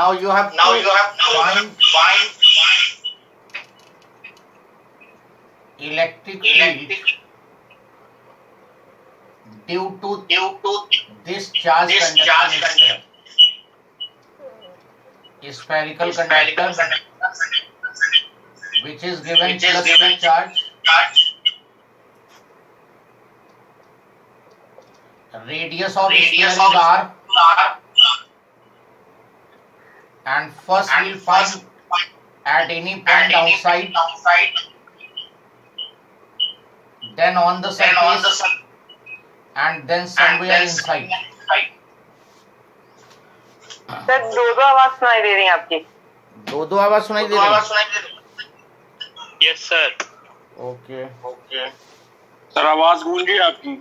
now you have to find electric field due to this charge conducting sphere. Spherical conductor which is given plus Q charge, radius of sphere is r, and first we'll find at any point outside, then on the surface, and then somewhere inside. Sir दो आवाज सुनाई दे रही है आपकी। दो आवाज सुनाई दे रही है? Yes sir. ओके सर आवाज गूंज रही है आपकी।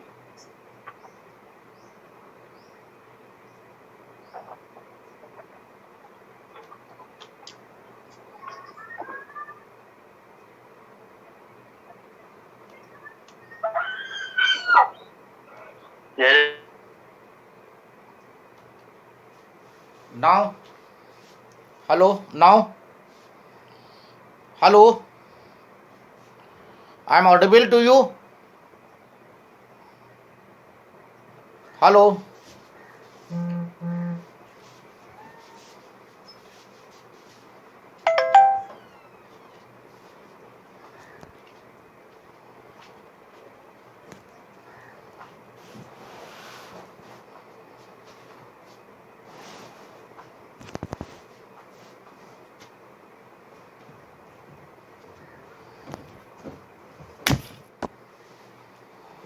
now hello, I'm audible to you? Hello?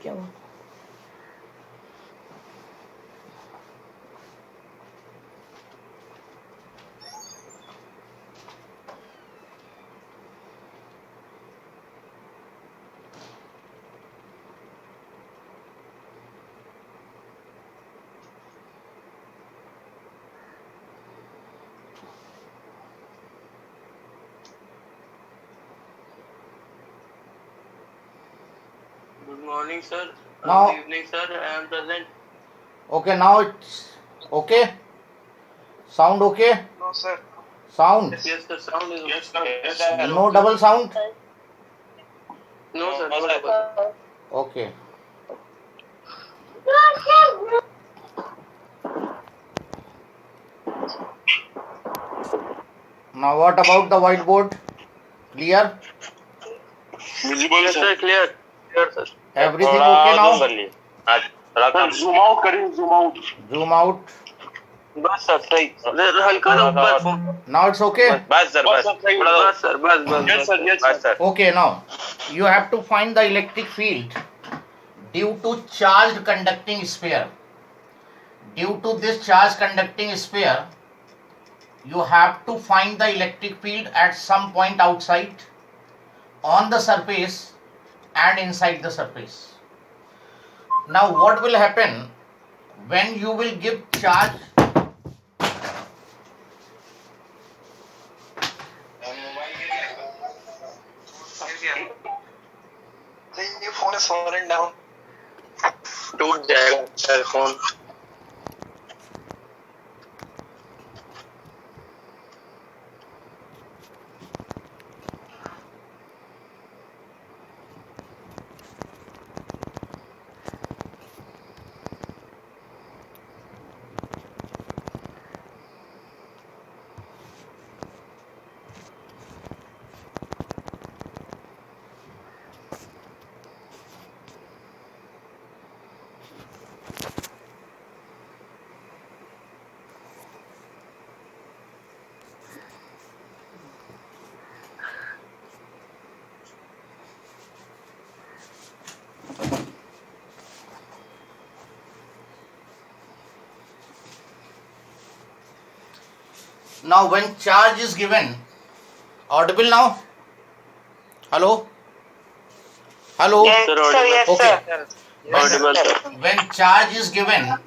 क्या हुआ? Good morning, sir. Now, good evening, sir. I am present. okay, now it's okay. Sound okay? No, sir. Sound? Yes, the sound is okay. Yes, sir. No double sound? No, sir. No, sir. Okay. Now what about the whiteboard? Clear? Visible, yes, sir. Clear. Clear, sir. Everything okay now? Sir, zoom out करें, zoom out. Zoom out. बस sir सही। हल्का ऊपर। Now it's okay? बस sir बस। बस sir बस बस। Yes sir, yes sir. Okay, now you have to find the electric field due to charged conducting sphere. Due to this charge conducting sphere, you have to find the electric field at some point outside, on the surface, and inside the surface. Now what will happen when you will give charge? Your phone is falling down. टूट जाएगा sir phone. Now when charge is given, audible now? Hello? Hello? Yes, sir, yes, Okay. sir. Audible, sir. When charge is given,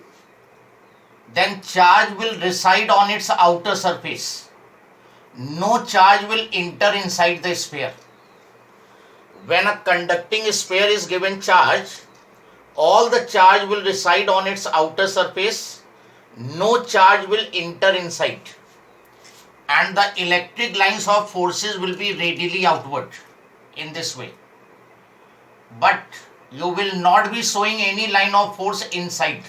then charge will reside on its outer surface. No charge will enter inside the sphere. When a conducting sphere is given charge, all the charge will reside on its outer surface. No charge will enter inside. and the electric lines of forces will be radially outward in this way, but you will not be showing any line of force inside,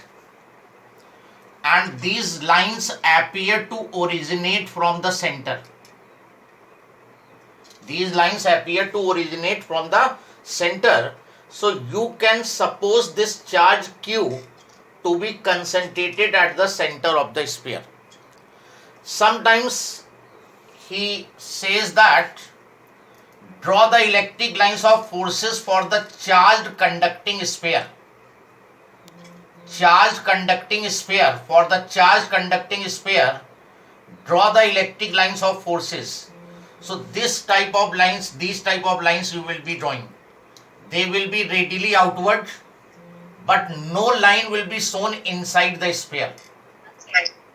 and these lines appear to originate from the center. These lines appear to originate from the center. So you can suppose this charge Q to be concentrated at the center of the sphere. Sometimes he says that draw the electric lines of forces for the charged conducting sphere. Charged conducting sphere. For the charged conducting sphere, draw the electric lines of forces. So these type of lines you will be drawing. They will be radially outward, but no line will be shown inside the sphere.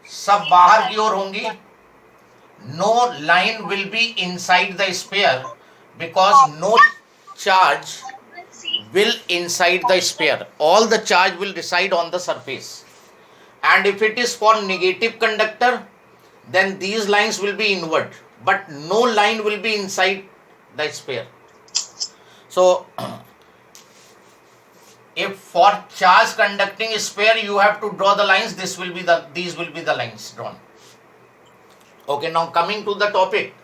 सब बाहर की ओर होंगी. No line will be inside the sphere because no charge will inside the sphere. All the charge will reside on the surface. And if it is for negative conductor, then these lines will be inward, but no line will be inside the sphere. So if for charge conducting sphere you have to draw the lines, these will be the lines drawn. Okay, now coming to the topic,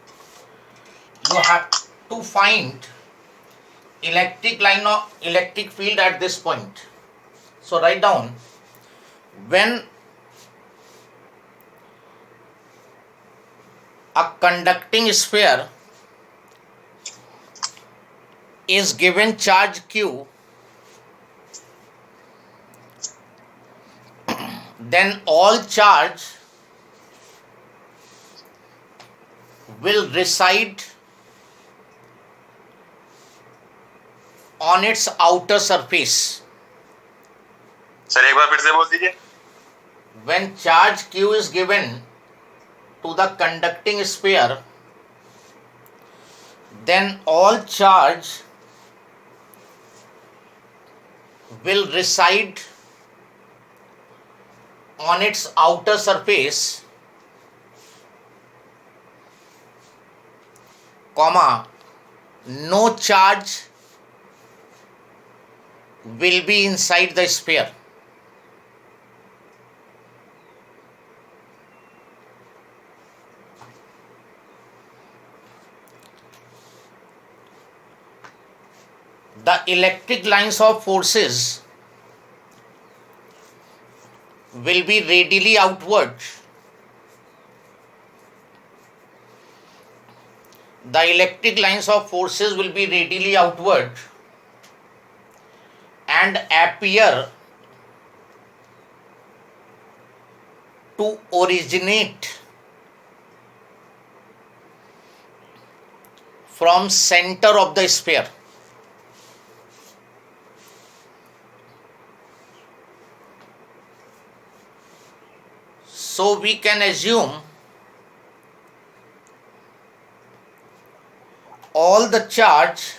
you have to find electric field at this point. So write down, when a conducting sphere is given charge Q, then all charge will reside on its outer surface. Sir एक बार फिर से बोल दीजिए. When charge Q is given to the conducting sphere, then all charge will reside on its outer surface, comma, no charge will be inside the sphere. The electric lines of forces will be radially outward. The electric lines of forces will be radially outward and appear to originate from center of the sphere. So we can assume all the charge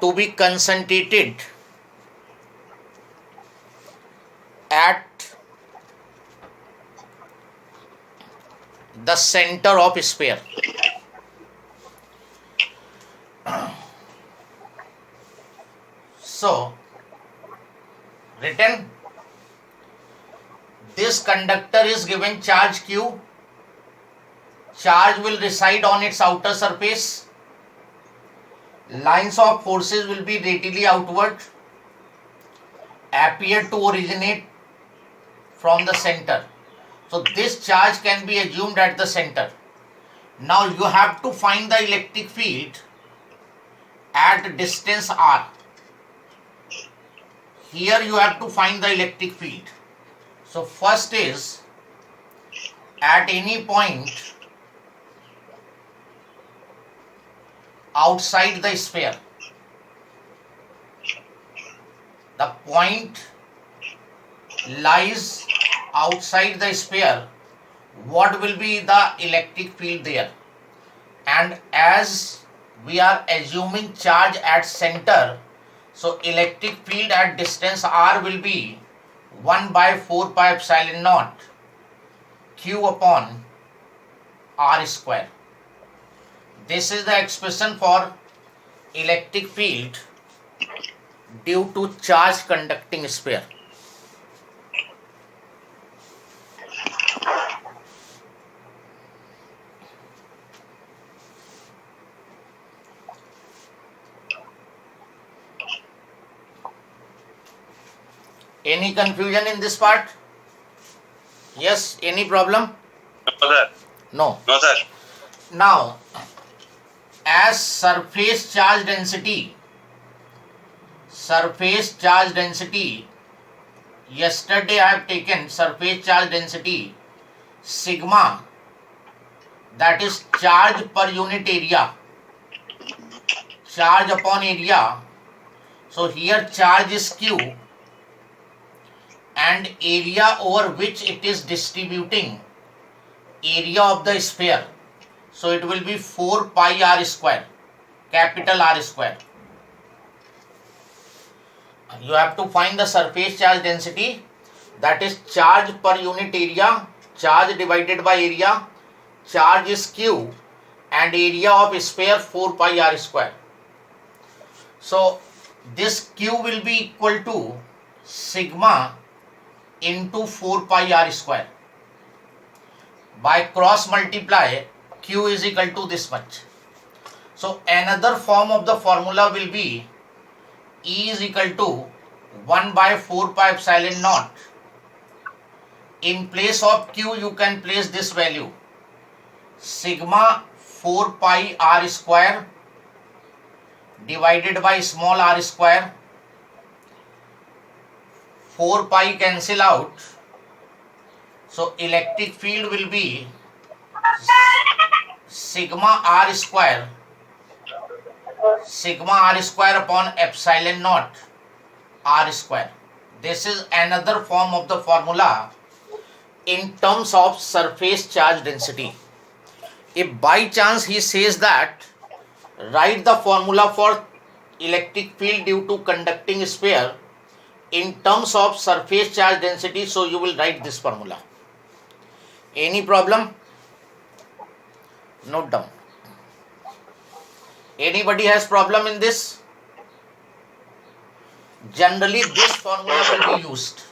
to be concentrated at the center of sphere. So, written, this conductor is given charge Q. Charge will reside on its outer surface. Lines of forces will be radially outward, appear to originate from the center. So this charge can be assumed at the center. Now you have to find the electric field at distance r. Here you have to find the electric field. So first is, at any point outside the sphere, the point lies outside the sphere, what will be the electric field there? And as we are assuming charge at center, So electric field at distance r will be 1 by 4 pi epsilon naught q upon r square. This is the expression for electric field due to charge conducting sphere. Any confusion in this part? Yes, any problem? No, sir. No. No, sir. Now, as surface charge density, yesterday I have taken surface charge density sigma, that is charge per unit area, charge upon area. So here charge is q and area over which it is distributing, area of the sphere. So it will be 4 pi r square, capital R square. You have to find the surface charge density, that is charge per unit area, charge divided by area, charge is q and area of sphere 4 pi r square. So this q will be equal to sigma into 4 pi r square. By cross multiply, q is equal to this much. So another form of the formula will be E is equal to 1 by 4 pi epsilon naught. In place of q you can place this value, sigma 4 pi r square divided by small r square. 4 pi cancel out, so electric field will be sigma r square upon epsilon naught r square. This is another form of the formula in terms of surface charge density. If by chance he says that write the formula for electric field due to conducting sphere in terms of surface charge density, so you will write this formula. Any problem? Note down. Anybody has problem in this? Generally this formula will be used.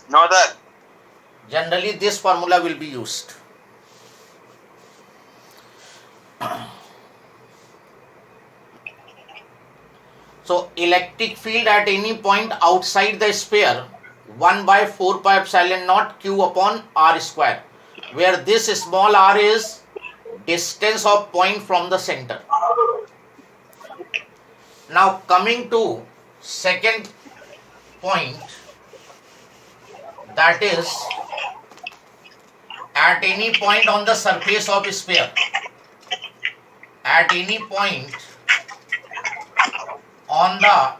No, sir. Generally this formula will be used. So electric field at any point outside the sphere 1 by 4 pi epsilon naught q upon r square, where this small r is distance of point from the center. Now coming to second point, that is at any point on the surface of sphere, at any point on the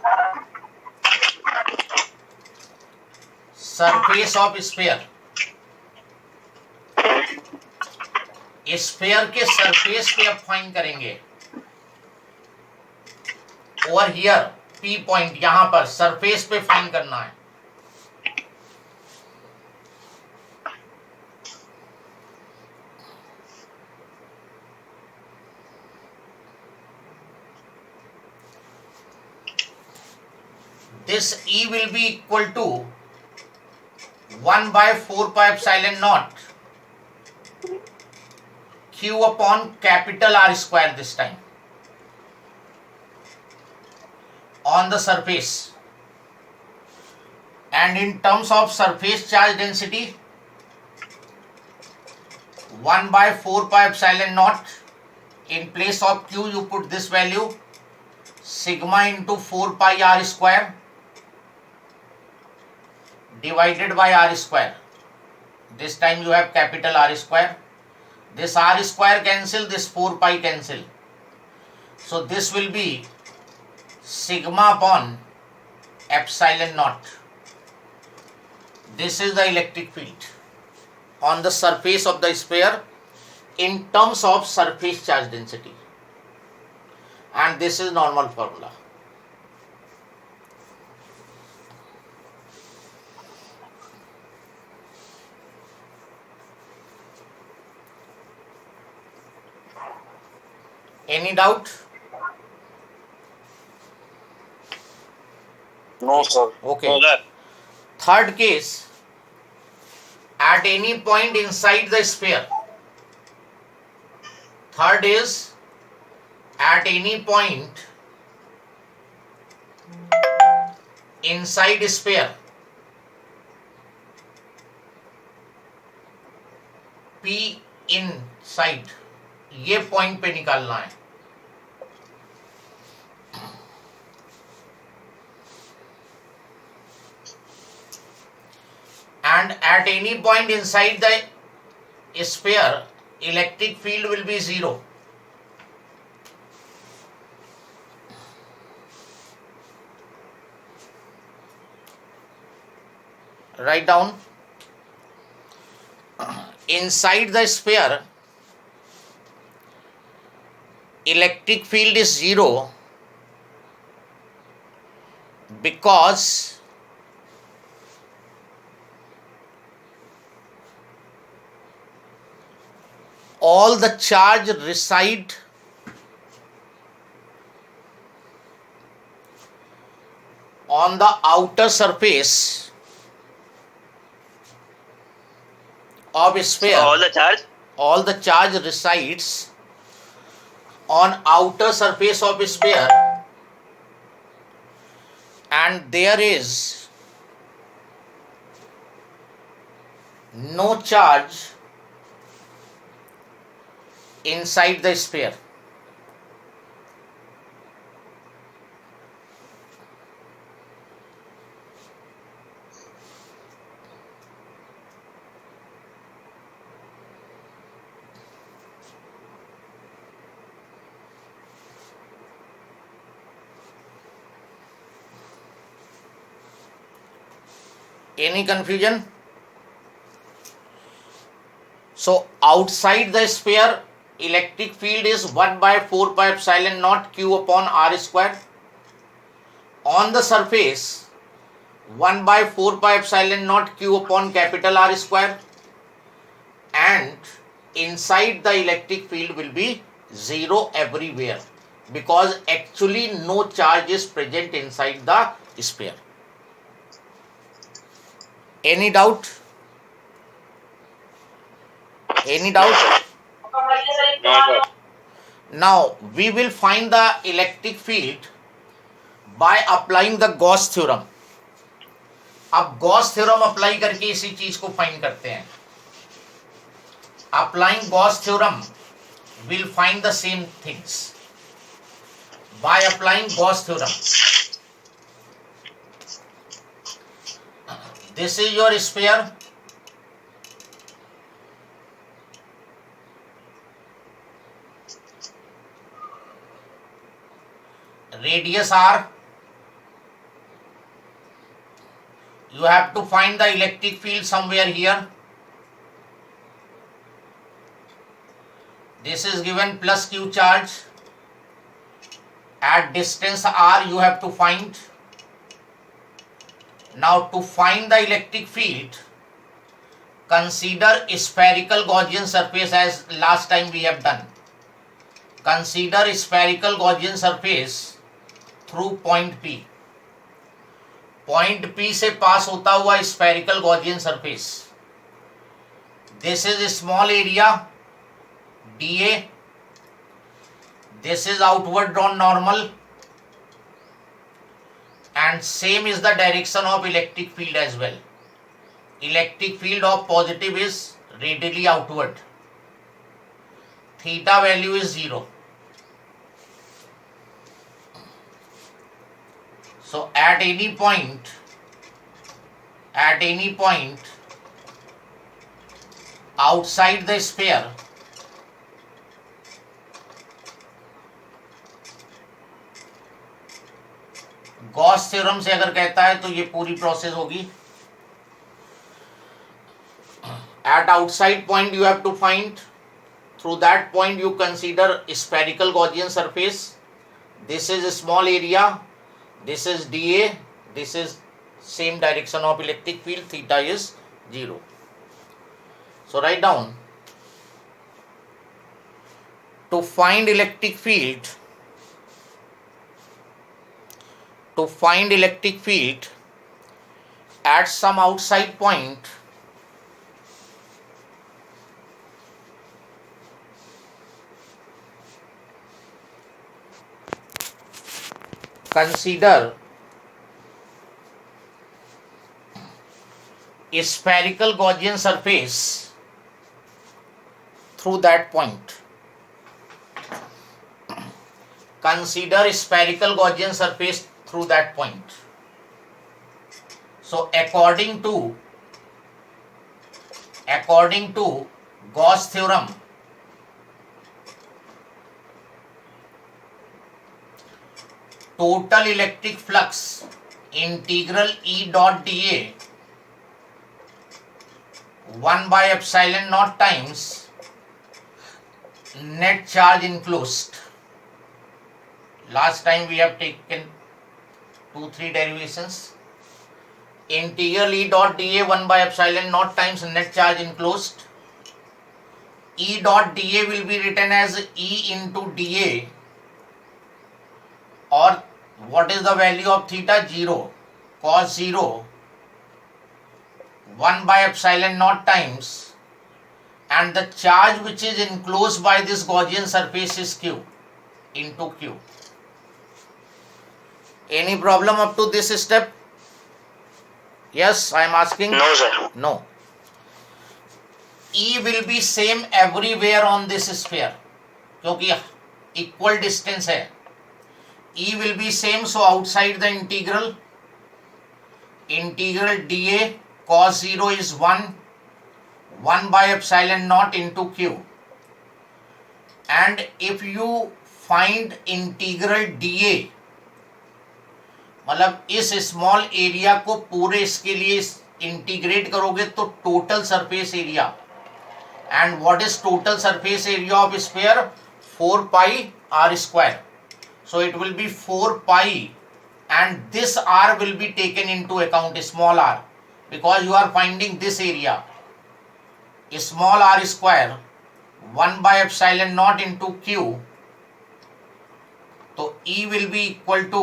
surface of sphere, sphere के surface पे अब find करेंगे over here P point, यहां पर surface पे find करना है. This E will be equal to 1 by 4 pi epsilon naught Q upon capital R square this time on the surface. And in terms of surface charge density, 1 by 4 pi epsilon naught, in place of Q you put this value, sigma into 4 pi R square divided by R square. This time you have capital R square. This R square cancel, this 4 pi cancel. So this will be sigma upon epsilon naught. This is the electric field on the surface of the sphere in terms of surface charge density. And this is normal formula. Any doubt? No, sir. Okay. Third case, at any point inside the sphere. Third is at any point inside sphere. P inside, ये point पे निकालना है. And at any point inside the sphere, electric field will be 0. Write down. Inside the sphere, electric field is 0 because all the charge reside on the outer surface of sphere. All the charge resides on outer surface of sphere, and there is no charge inside the sphere. Any confusion? So outside the sphere, electric field is 1 by 4 pi epsilon naught q upon r square. On the surface, 1 by 4 pi epsilon naught q upon capital R square. And inside the electric field will be 0 everywhere, because actually no charge is present inside the sphere. Any doubt? Any doubt? Now we will find the electric field by applying the Gauss theorem. अब Gauss theorem apply करके इसी चीज को find करते हैं. Applying Gauss theorem, we'll find the same things. By applying Gauss theorem, this is your sphere. Radius R. You have to find the electric field somewhere here. This is given plus Q charge. At distance R you have to find. Now to find the electric field, consider spherical Gaussian surface as last time we have done. Consider spherical Gaussian surface through point P. Point P से पास होता हुआ spherical Gaussian surface. This is a small area dA. This is outward drawn normal, and same is the direction of electric field as well. Electric field of positive is radially outward. Theta value is 0. So at any point outside the sphere, Gauss theorem से अगर कहता है तो ये पूरी process होगी. At outside point you have to find. Through that point you consider spherical Gaussian surface. This is a small area. This is dA. This is same direction of electric field. Theta is 0. So write down to find electric field, at some outside point, consider a spherical Gaussian surface through that point. Consider a spherical Gaussian surface through that point. So according to Gauss theorem, total electric flux integral E dot dA 1 by epsilon naught times net charge enclosed. Last time we have taken 2-3 derivations. Integral E dot dA 1 by epsilon naught times net charge enclosed. E dot dA will be written as E into dA, or what is the value of theta? 0. Cos 0 1 by epsilon naught times, and the charge which is enclosed by this Gaussian surface is Q into Q. Any problem up to this step? Yes, I am asking. No, sir. No. E will be same everywhere on this sphere, क्योंकि equal distance है. E will be same, so outside the integral dA cos 0 is 1 by epsilon naught into Q. And if you find integral dA, मतलब इस small area को पूरे इसके लिए integrate करोगे तो total surface area, and what is total surface area of sphere? 4 pi r square. So it will be 4 pi, and this r will be taken into account, small r, because you are finding this area, small r square 1 by epsilon naught into Q. So E will be equal to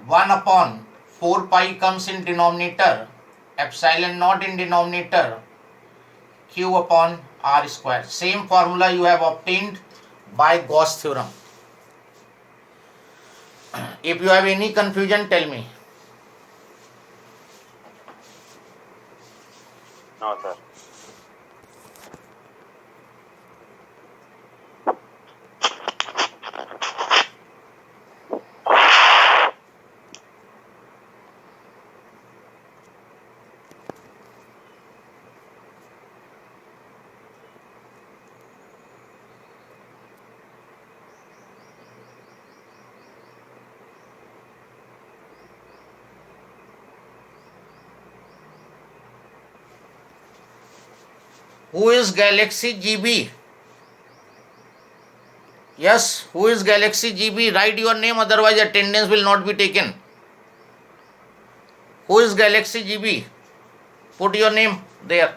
1 upon 4 pi comes in denominator, epsilon naught in denominator, Q upon r square. Same formula you have obtained by Gauss theorem. If you have any confusion, tell me. No, sir. Who is Galaxy GB? Yes, who is Galaxy GB? Write your name, otherwise attendance will not be taken. Who is Galaxy GB? Put your name there.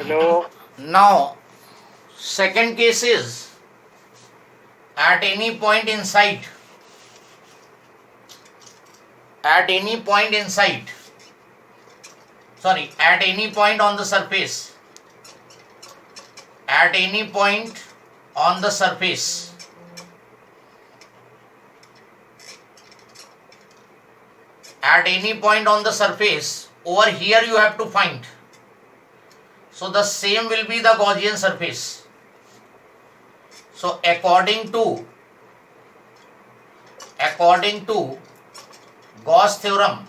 Hello. Now, second case is at any point inside, at any point on the surface, at any point on the surface, over here you have to find. So the same will be the Gaussian surface. So according to Gauss theorem,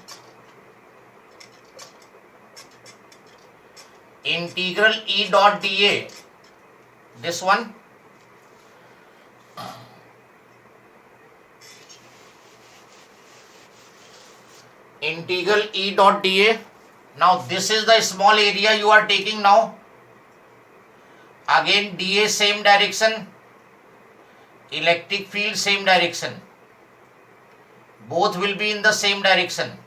integral E dot dA, this one, integral E dot dA. Now this is the small area you are taking now. Again dA same direction, electric field same direction. Both will be in the same direction.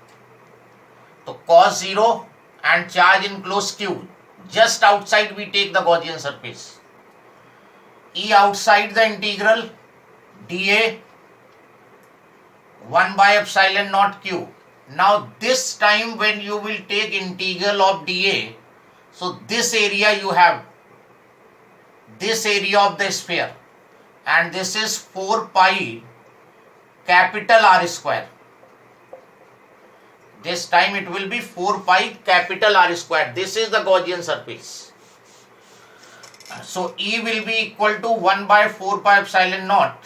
So cos 0 and charge enclosed Q. Just outside we take the Gaussian surface. E outside the integral dA 1 by epsilon naught Q. Now this time when you will take integral of dA, so this area you have, this area of the sphere, and this is 4 pi capital R square. This time it will be 4 pi capital R square. This is the Gaussian surface. So E will be equal to 1 by 4 pi epsilon naught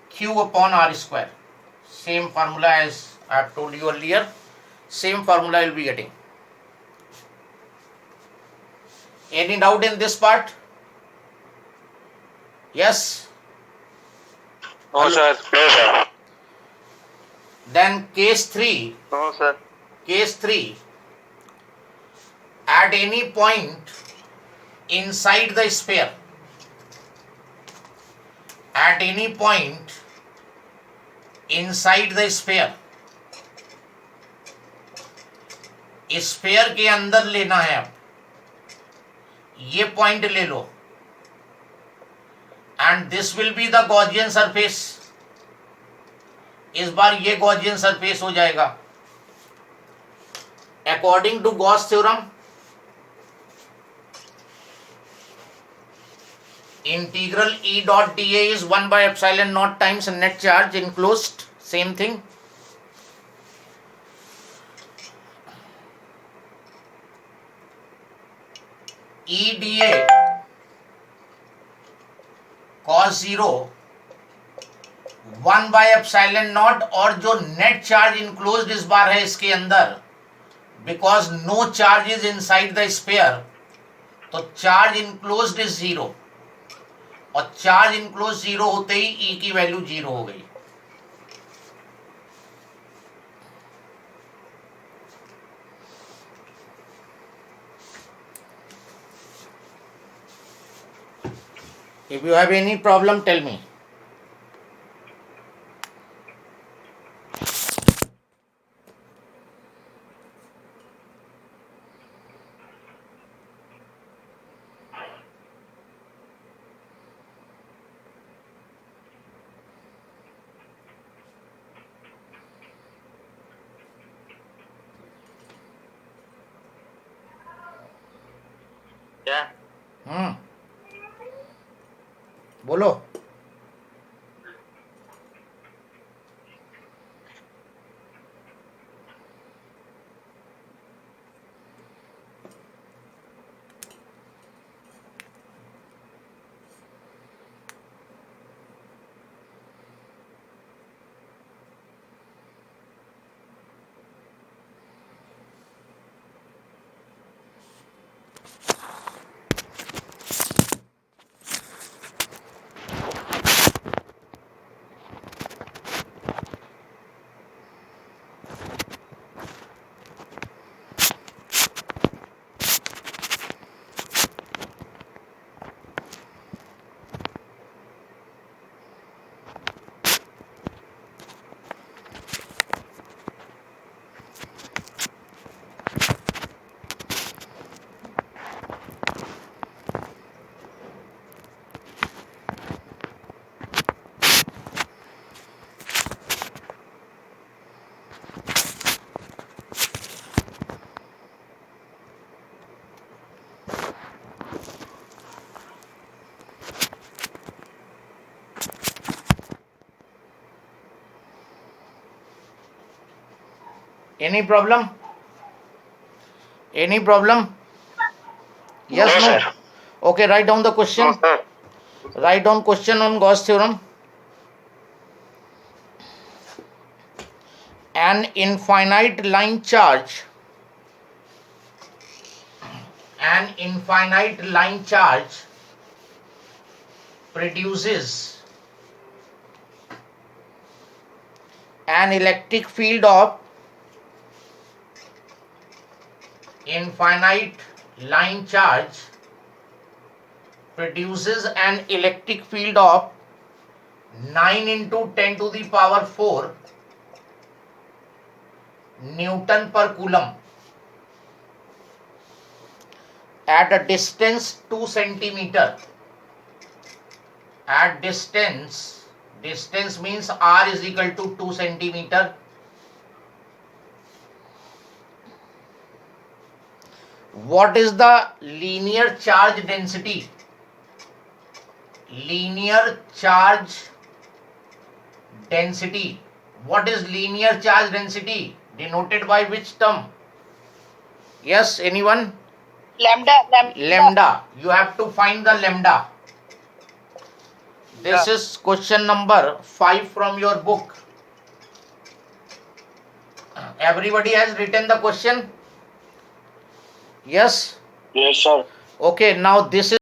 Q upon R square. Same formula as I have told you earlier. Same formula you will be getting. Any doubt in this part? Yes? No, sir. No, sir. Then case 3. No, sir. Case 3. At any point inside the sphere, at any point inside the sphere, sphere के अंदर लेना है आप, ये point ले लो, and this will be the Gaussian surface. इस बार ये गॉसियन सरफेस हो जाएगा. According to Gauss theorem, integral E dot dA is 1 by epsilon naught times net charge enclosed, same thing. EDA cos 0 1 by epsilon naught, और जो net charge enclosed इस बार है इसके अंदर, because no charge is inside the sphere, तो charge enclosed is 0, और charge enclose 0 होते ही E की वैल्यू 0 हो गई. If you have any problem, tell me. Yeah. बोलो. Any problem? Any problem? Yes, No, no? sir. Okay, write down the No, question. sir. Write down question on Gauss theorem. An infinite line charge produces an electric field of produces an electric field of 9 into 10 to the power 4 Newton per Coulomb at a distance 2 centimeter. At distance means r is equal to 2 centimeter. What is the linear charge density? Linear charge density. What is linear charge density? Denoted by which term? Yes, anyone? Lambda. You have to find the lambda. This is question number 5 from your book. Everybody has written the question? Yes? Yes, sir. Okay, now this is